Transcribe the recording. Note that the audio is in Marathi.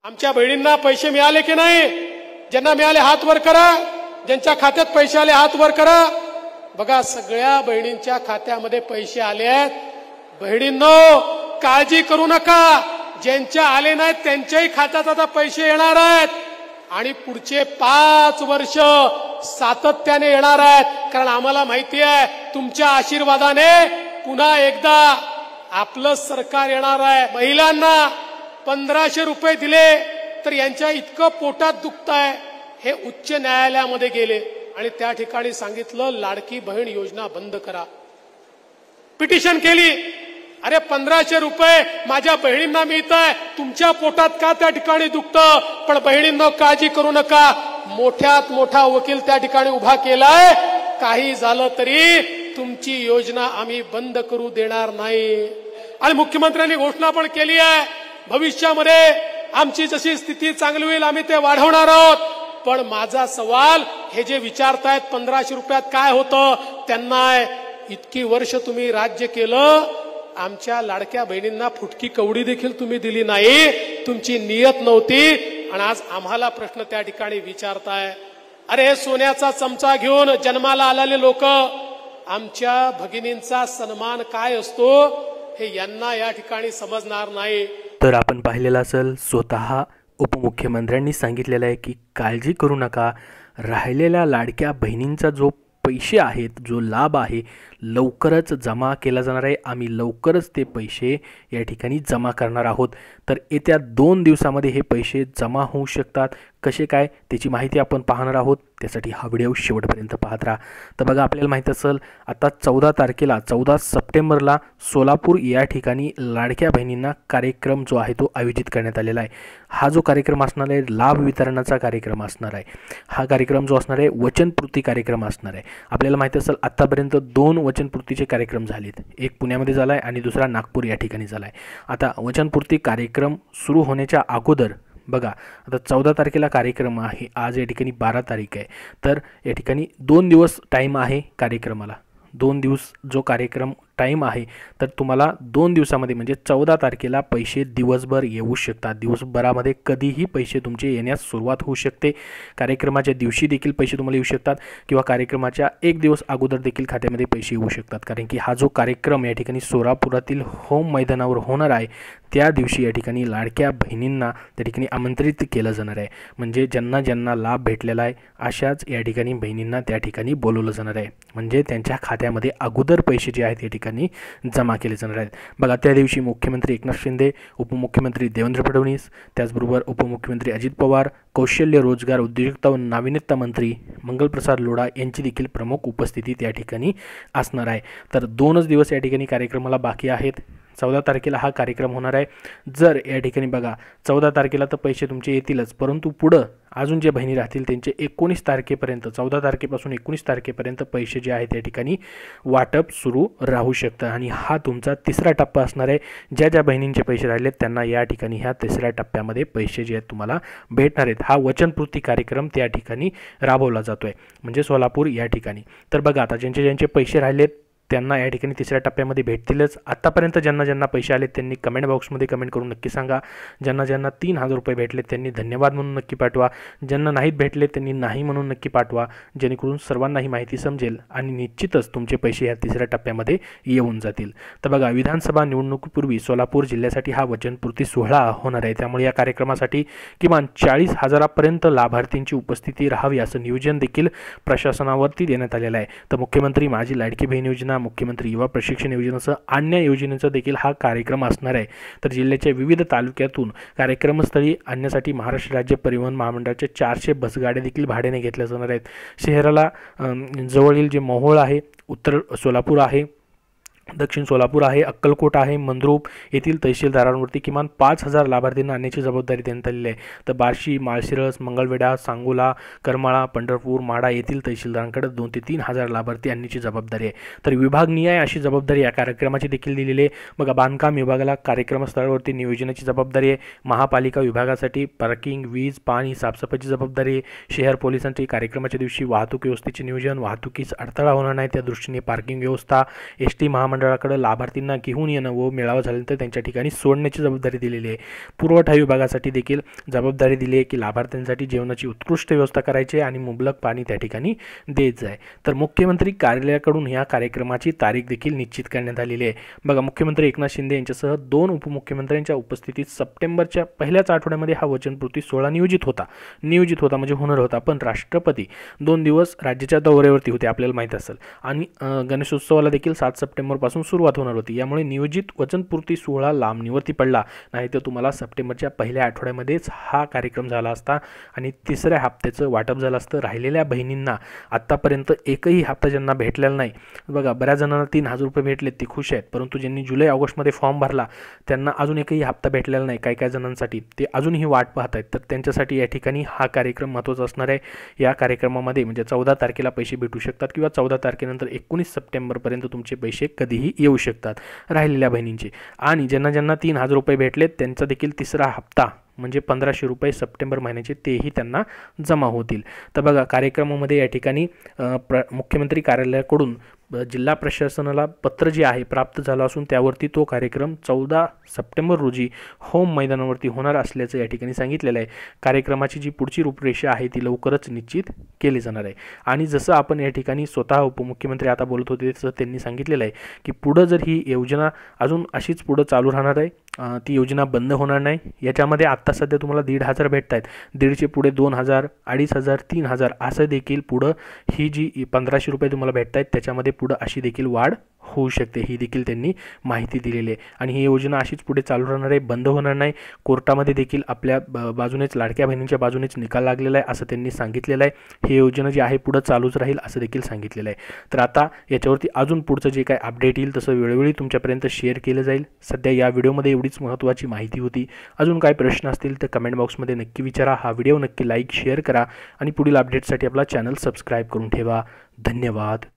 आमच्या बहिणींना पैसे मिळाले की नाही? ज्यांना मिळाले हात वर करा. ज्यांच्या खात्यात पैसे आले हात वर करा. बघा, सगळ्या बहिणींच्या खात्यामध्ये पैसे आले आहेत. बहिणींनो, काळजी करू नका. ज्यांच्या आले नाहीत त्यांच्याही खात्यात आता पैसे येणार आहेत आणि पुढचे 5 वर्ष सातत्याने येणार आहेत. कारण आम्हाला माहिती आहे तुमच्या आशीर्वादाने पुन्हा एकदा आपलं सरकार येणार आहे. महिलांना 1500 रुपये दिले तर यांच्या इतकं पोटात दुखतंय. हे उच्च न्यायालयामध्ये गेले आणि त्या ठिकाणी सांगितलं लाडकी बहीण योजना बंद करा. पिटिशन केली. अरे 1500 रुपये माझ्या बहिणींना मिळत आहे, तुमच्या पोटात का त्या ठिकाणी दुखतं? पण बहिणींनो, काळजी करू नका. मोठ्यात मोठा वकील त्या ठिकाणी उभा केलाय. काही झालं तरी तुमची योजना आम्ही बंद करू देणार नाही. आणि मुख्यमंत्र्यांनी घोषणा पण केली आहे, भविष्यामध्ये आमची जशी स्थिती चांगली होईल आम्ही ते वाढवणार आहोत. पण माझा सवाल, हे जे विचारतायत 1500 रुपयात काय होतं, त्यांना इतकी वर्ष तुम्ही राज्य केलं, आमच्या लाडक्या बहिणींना फुटकी कवडी देखील तुम्ही दिली नाही. तुमची नियत नव्हती आणि आज आम्हाला प्रश्न त्या ठिकाणी विचारताय. अरे, हे सोन्याचा चमचा घेऊन जन्माला आलेले लोक, आमच्या भगिनींचा सन्मान काय असतो हे यांना या ठिकाणी समजणार नाही. तर आपण पाहिलेलं असेल, स्वतः उपमुख्यमंत्र्यांनी सांगितलेलं आहे की काळजी करू नका. राहिलेल्या लाडक्या बहिणींचा जो पैसे आहेत, जो लाभ आहे, लवकरच जमा केला जाणार आहे. आम्ही लवकरच ते पैसे या ठिकाणी जमा करणार आहोत. तर येत्या 2 दिवसामध्ये हे पैसे जमा होऊ शकतात. कसे काय त्याची माहिती आपण पाहणार आहोत. त्यासाठी हा व्हिडिओ शेवटपर्यंत पाहत राहा. तर बघा, आपल्याला माहीत असेल आता 14 तारखेला 14 सप्टेंबरला सोलापूर या ठिकाणी लाडक्या बहिणींना कार्यक्रम जो आहे तो आयोजित करण्यात आलेला आहे. हा जो कार्यक्रम असणार आहे लाभ वितरणाचा कार्यक्रम असणार आहे. हा कार्यक्रम जो असणार आहे वचनपूर्ती कार्यक्रम असणार आहे. आपल्याला माहीत असेल आतापर्यंत 2 वचनपूर्तीचे कार्यक्रम झालेत. एक पुण्यामध्ये झाला आहे आणि दुसरा नागपूर या ठिकाणी झाला आहे. आता वचनपूर्ती कार्यक्रम सुरू होण्याच्या अगोदर बघा, आता 14 तारखेला कार्यक्रम आहे. आज या ठिकाणी 12 तारीख आहे. तर या ठिकाणी 2 दिवस टाईम आहे कार्यक्रमाला. 2 दिवस जो कार्यक्रम टाईम आहे, तर तुम्हाला 2 दिवसामध्ये म्हणजे 14 तारखेला पैसे दिवसभर येऊ शकतात. दिवसभरामध्ये कधीही पैसे तुमचे येण्यास सुरुवात होऊ शकते. कार्यक्रमाच्या दिवशी देखील पैसे तुम्हाला येऊ शकतात किंवा कार्यक्रमाच्या 1 दिवस अगोदर देखील खात्यामध्ये पैसे येऊ शकतात. कारण की हा जो कार्यक्रम या ठिकाणी सोलापुरातील होम मैदानावर होणार आहे, त्या दिवशी या ठिकाणी लाडक्या बहिणींना त्या ठिकाणी आमंत्रित केलं जाणार आहे. म्हणजे ज्यांना ज्यांना लाभ भेटलेला आहे अशाच या ठिकाणी बहिणींना त्या ठिकाणी बोलवलं जाणार आहे. म्हणजे त्यांच्या खात्यामध्ये अगोदर पैसे जे आहेत या ठिकाणी जमा केले जाणार आहेत. बघा, त्या दिवशी मुख्यमंत्री एकनाथ शिंदे, उपमुख्यमंत्री देवेंद्र फडणवीस, त्याचबरोबर उपमुख्यमंत्री अजित पवार, कौशल्य रोजगार उद्योजकता व नाविन्यता मंत्री मंगलप्रसाद लोढा यांची देखील प्रमुख उपस्थिती त्या ठिकाणी असणार आहे. तर 2च दिवस या ठिकाणी कार्यक्रमाला बाकी आहेत. 14 तारखेला हा कार्यक्रम होणार आहे. जर या ठिकाणी बघा 14 तारखेला तर पैसे तुमचे येतीलच, परंतु पुढं अजून जे बहिणी राहतील त्यांचे 19 तारखेपर्यंत 14 तारखेपासून 19 तारखेपर्यंत पैसे जे आहेत या ठिकाणी वाटप सुरू राहू शकतं. आणि हा तुमचा 3रा टप्पा असणार आहे. ज्या ज्या बहिणींचे पैसे राहिलेत त्यांना या ठिकाणी ह्या 3ऱ्या टप्प्यामध्ये पैसे जे आहेत तुम्हाला भेटणार आहेत. हा वचनपूर्ती कार्यक्रम त्या ठिकाणी राबवला जातो आहे, म्हणजे सोलापूर या ठिकाणी. तर बघा, आता ज्यांचे पैसे राहिलेत त्यांना या ठिकाणी 3ऱ्या टप्प्यामध्ये भेटतीलच. आत्तापर्यंत ज्यांना ज्यांना पैसे आले त्यांनी कमेंट बॉक्समध्ये कमेंट करून नक्की सांगा. ज्यांना ज्यांना 3000 रुपये भेटले त्यांनी धन्यवाद म्हणून नक्की पाठवा. ज्यांना नाहीत भेटले त्यांनी नाही म्हणून नक्की पाठवा, जेणेकरून सर्वांना ही माहिती समजेल आणि निश्चितच तुमचे पैसे या 3ऱ्या टप्प्यामध्ये येऊन जातील. तर बघा, विधानसभा निवडणुकीपूर्वी सोलापूर जिल्ह्यासाठी हा वचनपूर्ती सोहळा होणार आहे. त्यामुळे या कार्यक्रमासाठी किमान 40,000पर्यंत लाभार्थींची उपस्थिती राहावी असं नियोजन देखील प्रशासनावरती देण्यात आलेलं आहे. तर मुख्यमंत्री माझी लाडकी बहीण योजना, मुख्यमंत्री युवा प्रशिक्षण योजनेसह अन्य योजनेचा देखील हा कार्यक्रम असणार आहे. तर जिल्ह्याच्या विविध तालुक्यातून कार्यक्रमस्थळी आणण्यासाठी महाराष्ट्र राज्य परिवहन महामंडळाच्या 400 बसगाड्या देखील भाड्याने घेतल्या जाणार आहेत. शहराला जवळील जे मोहोळ आहे, उत्तर सोलापूर आहे, दक्षिण सोलापूर आहे, अक्कलकोट आहे, मंद्रुप येथील तहसीलदारांवरती किमान 5000 लाभार्थींना आणण्याची जबाबदारी देण्यात आलेली आहे. तर बार्शी, माळशिरस, मंगळवेढा, सांगोला, करमाळा, पंढरपूर, माढा येथील तहसीलदारांकडे 2 ते 3000 लाभार्थी आणण्याची जबाबदारी आहे. तर विभागनिहाय अशी जबाबदारी या कार्यक्रमाची देखील दिलेली आहे. बघा, बांधकाम विभागाला कार्यक्रमस्थळावरती नियोजनाची जबाबदारी आहे. महापालिका विभागासाठी पार्किंग, वीज, पाणी, साफसफाईची जबाबदारी आहे. शहर पोलिसांची कार्यक्रमाच्या दिवशी वाहतूक व्यवस्थेचे नियोजन, वाहतुकीस अडथळा होणार नाही त्या दृष्टीने पार्किंग व्यवस्था, एसटी महामंडळाकडे लाभार्थींना घेऊन येणं व मेळावा झाल्यानंतर त्यांच्या ठिकाणी सोडण्याची जबाबदारी दिलेली आहे. पुरवठा विभागासाठी देखील जबाबदारी दिली आहे की लाभार्थ्यांसाठी जेवणाची उत्कृष्ट व्यवस्था करायची आणि मुबलक पाणी त्या ठिकाणी द्यायचं आहे. तर मुख्यमंत्री कार्यालयाकडून या कार्यक्रमाची तारीख देखील निश्चित करण्यात आलेली आहे. बघा, मुख्यमंत्री एकनाथ शिंदे यांच्यासह 2 उपमुख्यमंत्र्यांच्या उपस्थितीत सप्टेंबरच्या पहिल्याच आठवड्यामध्ये हा वचनपूर्ती सोहळा नियोजित होता म्हणजे होणार होता. पण राष्ट्रपती 2 दिवस राज्याच्या दौऱ्यावरती होते, आपल्याला माहीत असेल, आणि गणेशोत्सवाला देखील 7 सप्टेंबरपासून सुरुवात होणार होती. यामुळे नियोजित वचनपूर्ती सोहळा लांबणीवरती पडला. नाही तर तुम्हाला सप्टेंबरच्या पहिल्या आठवड्यामध्येच हा कार्यक्रम झाला असता आणि 3ऱ्या हप्त्याचं वाटप झालं असतं. राहिलेल्या बहिणींना आत्तापर्यंत एकही हप्ता ज्यांना भेटलेला नाही, बघा बऱ्याच जणांना 3,000 रुपये भेटले, ते खुश आहेत, परंतु ज्यांनी जुलै ऑगस्टमध्ये फॉर्म भरला त्यांना अजून एकही हप्ता भेटलेला नाही. काही जणांसाठी ते अजूनही वाट पाहत आहेत. तर त्यांच्यासाठी या ठिकाणी हा कार्यक्रम महत्त्वाचा असणार आहे. या कार्यक्रमामध्ये म्हणजे 14 तारखेला पैसे भेटू शकतात किंवा 14 तारखेनंतर 19 सप्टेंबरपर्यंत तुमचे पैसे कधीही येऊ शकतात राहिलेल्या बहिणींचे. आणि ज्यांना 3,000 रुपये भेटलेत त्यांचा देखील 3रा हप्ता म्हणजे 1,500 रुपये सप्टेंबर महिन्याचे तेही त्यांना जमा होतील. तर बघा, कार्यक्रमामध्ये या ठिकाणी मुख्यमंत्री कार्यालयाकडून जिल्हा प्रशासनाला पत्र जे आहे प्राप्त झालं असून त्यावरती तो कार्यक्रम 14 सप्टेंबर रोजी होम मैदानावरती होणार असल्याचं या ठिकाणी सांगितलेलं आहे. कार्यक्रमाची जी पुढची रूपरेषा आहे ती लवकरच निश्चित केली जाणार आहे. आणि जसं आपण या ठिकाणी स्वतः उपमुख्यमंत्री आता बोलत होते तसं त्यांनी सांगितलेलं आहे की पुढं जर ही योजना अजून अशीच पुढं चालू राहणार आहे, ती योजना बंद होणार नाही. याच्यामध्ये आत्ता सध्या तुम्हाला 1,500 भेटत आहेत, 1,500 पुढे 2,000, 2,500, 3,000 असं देखील पुढं ही जी 1,500 रुपये तुम्हाला भेटत आहेत त्याच्यामध्ये पुढं अशी देखील वाढ होऊ शकते. ही देखील त्यांनी माहिती दिलेली आहे. आणि ही योजना अशीच पुढे चालू राहणार आहे, बंद होणार नाही. कोर्टामध्ये देखील आपल्या बाजूनेच, लाडक्या बहिणींच्या बाजूनेच निकाल लागलेला आहे असं त्यांनी सांगितलेलं आहे. ही योजना जी आहे पुढं चालूच राहील असं देखील सांगितलेलं आहे. तर आता याच्यावरती अजून पुढचं जे काय अपडेट येईल तसं वेळोवेळी तुमच्यापर्यंत शेअर केलं जाईल. सध्या या व्हिडिओमध्ये एवढीच महत्त्वाची माहिती होती. अजून काय प्रश्न असतील तर कमेंट बॉक्समध्ये नक्की विचारा. हा व्हिडिओ नक्की लाईक शेअर करा आणि पुढील अपडेटसाठी आपला चॅनल सबस्क्राईब करून ठेवा. धन्यवाद.